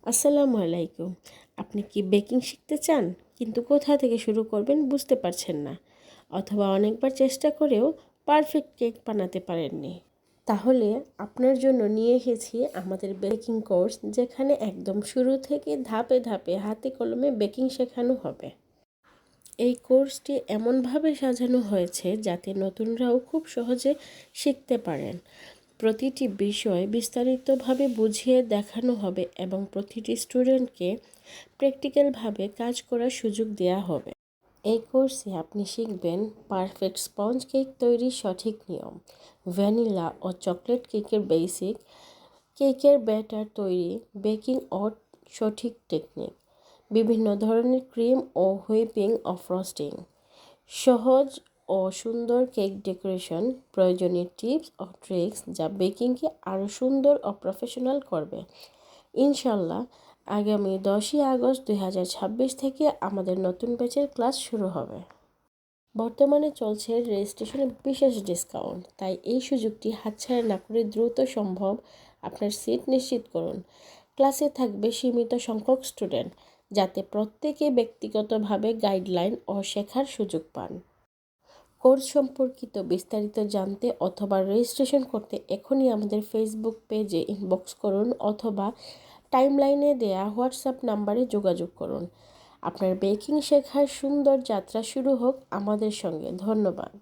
আসসালামু আলাইকুম। আপনি কি বেকিং শিখতে চান কিন্তু কোথা থেকে শুরু করবেন বুঝতে পারছেন না, অথবা অনেকবার চেষ্টা করেও পারফেক্ট কেক বানাতে পারেননি? তাহলে আপনার জন্য নিয়ে এসেছি আমাদের বেকিং কোর্স, যেখানে একদম শুরু থেকে ধাপে ধাপে হাতে কলমে বেকিং শেখানো হবে। এই কোর্সটি এমনভাবে সাজানো হয়েছে যাতে নতুনরাও খুব সহজে শিখতে পারেন। প্রতিটি বিষয় বিস্তারিতভাবে বুঝিয়ে দেখানো হবে এবং প্রতিটি স্টুডেন্টকে প্র্যাকটিক্যালভাবে কাজ করার সুযোগ দেওয়া হবে। এই কোর্সে আপনি শিখবেন পারফেক্ট স্পঞ্জ কেক তৈরির সঠিক নিয়ম, ভ্যানিলা ও চকলেট কেকের বেসিক, কেকের ব্যাটার তৈরি, বেকিং ও সঠিক টেকনিক, বিভিন্ন ধরনের ক্রিম ও হুইপিং ও ফ্রস্টিং, সহজ ও সুন্দর কেক ডেকোরেশন, প্রয়োজনীয় টিপস ও ট্রিক্স যা বেকিংকে আরও সুন্দর ও প্রফেশনাল করবে। ইনশাল্লাহ, আগামী 10ই আগস্ট 2026 থেকে আমাদের নতুন ব্যাচের ক্লাস শুরু হবে। বর্তমানে চলছে রেজিস্ট্রেশনে বিশেষ ডিসকাউন্ট, তাই এই সুযোগটি হাতছাড়া না করে দ্রুত সম্ভব আপনার সিট নিশ্চিত করুন। ক্লাসে থাকবে সীমিত সংখ্যক স্টুডেন্ট, যাতে প্রত্যেকে ব্যক্তিগতভাবে গাইডলাইন ও শেখার সুযোগ পান। কোর্স সম্পর্কিত বিস্তারিত জানতে অথবা রেজিস্ট্রেশন করতে এখনই আমাদের ফেসবুক পেজে ইনবক্স করুন অথবা টাইমলাইনে দেয়া হোয়াটসঅ্যাপ নাম্বারে যোগাযোগ করুন। আপনার বেকিং শেখার সুন্দর যাত্রা শুরু হোক আমাদের সঙ্গে। ধন্যবাদ।